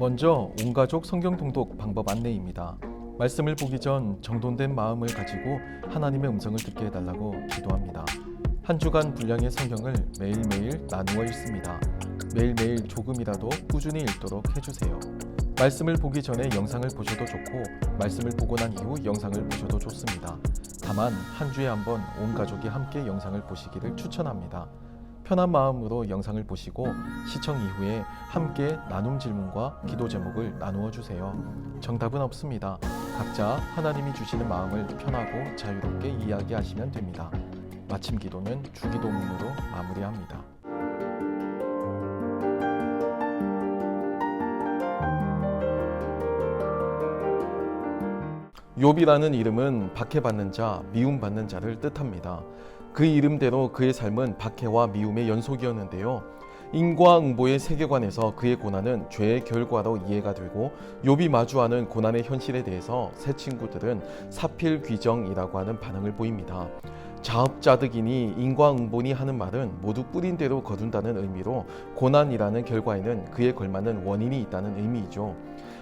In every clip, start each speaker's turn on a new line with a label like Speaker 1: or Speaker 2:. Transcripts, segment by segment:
Speaker 1: 먼저 온가족 성경 통독 방법 안내입니다. 말씀을 보기 전 정돈된 마음을 가지고 하나님의 음성을 듣게 해달라고 기도합니다. 한 주간 분량의 성경을 매일매일 나누어 읽습니다. 매일매일 조금이라도 꾸준히 읽도록 해주세요. 말씀을 보기 전에 영상을 보셔도 좋고 말씀을 보고 난 이후 영상을 보셔도 좋습니다. 다만 한 주에 한 번 온 가족이 함께 영상을 보시기를 추천합니다. 편한 마음으로 영상을 보시고 시청 이후에 함께 나눔 질문과 기도 제목을 나누어 주세요. 정답은 없습니다. 각자 하나님이 주시는 마음을 편하고 자유롭게 이야기하시면 됩니다. 마침 기도는 주기도문으로 마무리합니다. 욥이라는 이름은 박해받는 자, 미움받는 자를 뜻합니다. 그 이름대로 그의 삶은 박해와 미움의 연속이었는데요. 인과응보의 세계관에서 그의 고난은 죄의 결과로 이해가 되고 욥이 마주하는 고난의 현실에 대해서 새 친구들은 사필귀정이라고 하는 반응을 보입니다. 자업자득이니 인과응보니 하는 말은 모두 뿌린 대로 거둔다는 의미로 고난이라는 결과에는 그에 걸맞는 원인이 있다는 의미이죠.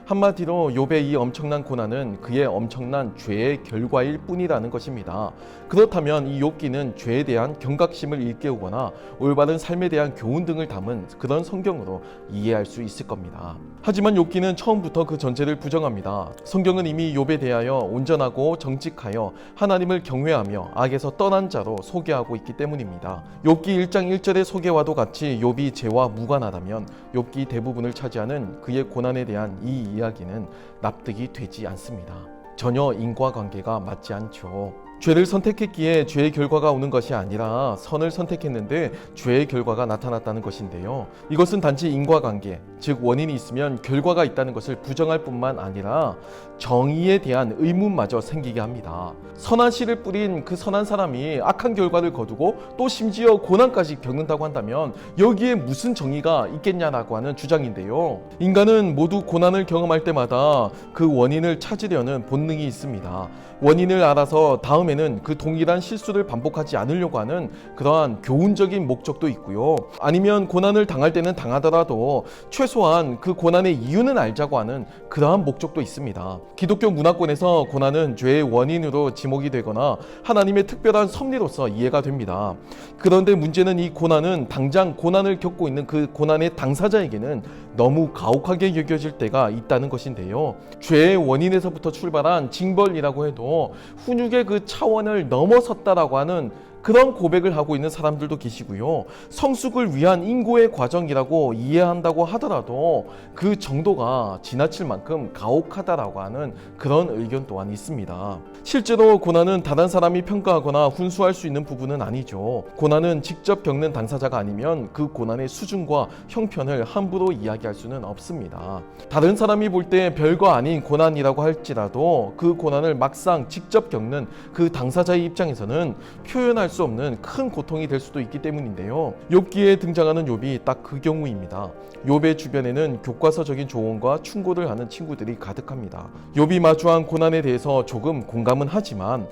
Speaker 1: 한마디로 욥의 이 엄청난 고난은 그의 엄청난 죄의 결과일 뿐이라는 것입니다. 그렇다면 이 욥기는 죄에 대한 경각심을 일깨우거나 올바른 삶에 대한 교훈 등을 담은 그런 성경으로 이해할 수 있을 겁니다. 하지만 욥기는 처음부터 그 전제를 부정합니다. 성경은 이미 욥에 대하여 온전하고 정직하여 하나님을 경외하며 악에서 떠난 자로 소개하고 있기 때문입니다. 욥기 1장 1절의 소개와도 같이 욥이 죄와 무관하다면 욥기 대부분을 차지하는 그의 고난에 대한 이 이야기는 납득이 되지 않습니다. 전혀 인과관계가 맞지 않죠. 죄를 선택했기에 죄의 결과가 오는 것이 아니라 선을 선택했는데 죄의 결과가 나타났다는 것인데요. 이것은 단지 인과관계, 즉 원인이 있으면 결과가 있다는 것을 부정할 뿐만 아니라 정의에 대한 의문마저 생기게 합니다. 선한 씨를 뿌린 그 선한 사람이 악한 결과를 거두고 또 심지어 고난까지 겪는다고 한다면 여기에 무슨 정의가 있겠냐라고 하는 주장인데요. 인간은 모두 고난을 경험할 때마다 그 원인을 찾으려는 본능이 있습니다. 원인을 알아서 다음에는 그 동일한 실수를 반복하지 않으려고 하는 그러한 교훈적인 목적도 있고요. 아니면 고난을 당할 때는 당하더라도 최소한 그 고난의 이유는 알자고 하는 그러한 목적도 있습니다. 기독교 문화권에서 고난은 죄의 원인으로 지목이 되거나 하나님의 특별한 섭리로서 이해가 됩니다. 그런데 문제는 이 고난은 당장 고난을 겪고 있는 그 고난의 당사자에게는 너무 가혹하게 여겨질 때가 있다는 것인데요. 죄의 원인에서부터 출발한 징벌이라고 해도 훈육의 그 차원을 넘어섰다라고 하는 그런 고백을 하고 있는 사람들도 계시고요. 성숙을 위한 인고의 과정이라고 이해한다고 하더라도 그 정도가 지나칠 만큼 가혹하다라고 하는 그런 의견 또한 있습니다. 실제로 고난은 다른 사람이 평가하거나 훈수할 수 있는 부분은 아니죠. 고난은 직접 겪는 당사자가 아니면 그 고난의 수준과 형편을 함부로 이야기할 수는 없습니다. 다른 사람이 볼 때 별거 아닌 고난이라고 할지라도 그 고난을 막상 직접 겪는 그 당사자의 입장에서는 표현할 수 없는 큰 고통이 될 수도 있기 때문인데요. 욥기에 등장하는 욥이 딱 그 경우입니다. 욥의 주변에는 교과서적인 조언과 충고를 하는 친구들이 가득합니다. 욥이 마주한 고난에 대해서 조금 공감은 하지만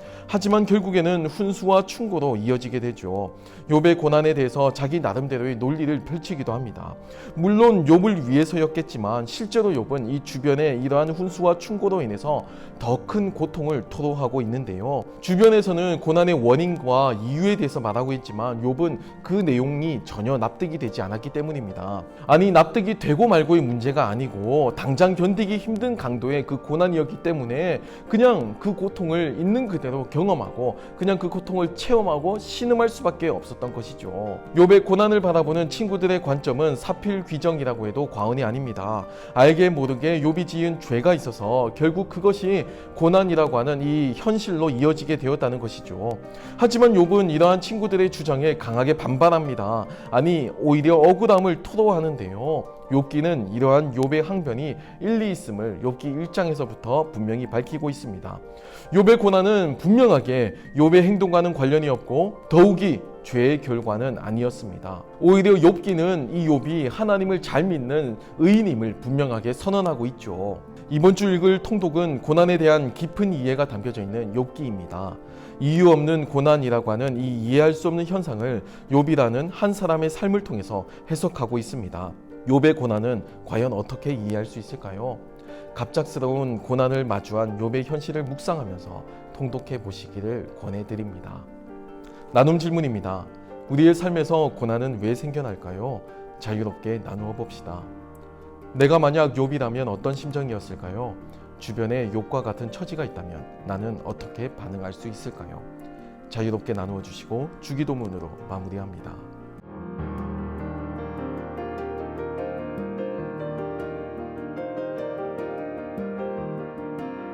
Speaker 1: 결국에는 훈수와 충고로 이어지게 되죠. 욥의 고난에 대해서 자기 나름대로의 논리를 펼치기도 합니다. 물론 욥을 위해서였겠지만 실제로 욥은 이 주변의 이러한 훈수와 충고로 인해서 더 큰 고통을 토로하고 있는데요. 주변에서는 고난의 원인과 이유에 대해서 말하고 있지만 욥은 그 내용이 전혀 납득이 되지 않았기 때문입니다. 아니, 납득이 되고 말고의 문제가 아니고 당장 견디기 힘든 강도의 그 고난이었기 때문에 그냥 그 고통을 있는 그대로 경험하고 그냥 그 고통을 체험하고 신음할 수밖에 없었던 것이죠. 욥의 고난을 바라보는 친구들의 관점은 사필귀정이라고 해도 과언이 아닙니다. 알게 모르게 욥이 지은 죄가 있어서 결국 그것이 고난이라고 하는 이 현실로 이어지게 되었다는 것이죠. 하지만 욥은 이러한 친구들의 주장에 강하게 반발합니다. 아니, 오히려 억울함을 토로하는데요. 욥기는 이러한 욥의 항변이 일리 있음을 욥기 1장에서부터 분명히 밝히고 있습니다. 욥의 고난은 분명하게 욥의 행동과는 관련이 없고 더욱이 죄의 결과는 아니었습니다. 오히려 욥기는 이 욥이 하나님을 잘 믿는 의인임을 분명하게 선언하고 있죠. 이번 주 읽을 통독은 고난에 대한 깊은 이해가 담겨져 있는 욥기입니다. 이유 없는 고난이라고 하는 이 이해할 수 없는 현상을 욥이라는 한 사람의 삶을 통해서 해석하고 있습니다. 욥의 고난은 과연 어떻게 이해할 수 있을까요? 갑작스러운 고난을 마주한 욥의 현실을 묵상하면서 통독해 보시기를 권해드립니다. 나눔 질문입니다. 우리의 삶에서 고난은 왜 생겨날까요? 자유롭게 나누어 봅시다. 내가 만약 욥이라면 어떤 심정이었을까요? 주변에 욥과 같은 처지가 있다면 나는 어떻게 반응할 수 있을까요? 자유롭게 나누어 주시고 주기도문으로 마무리합니다.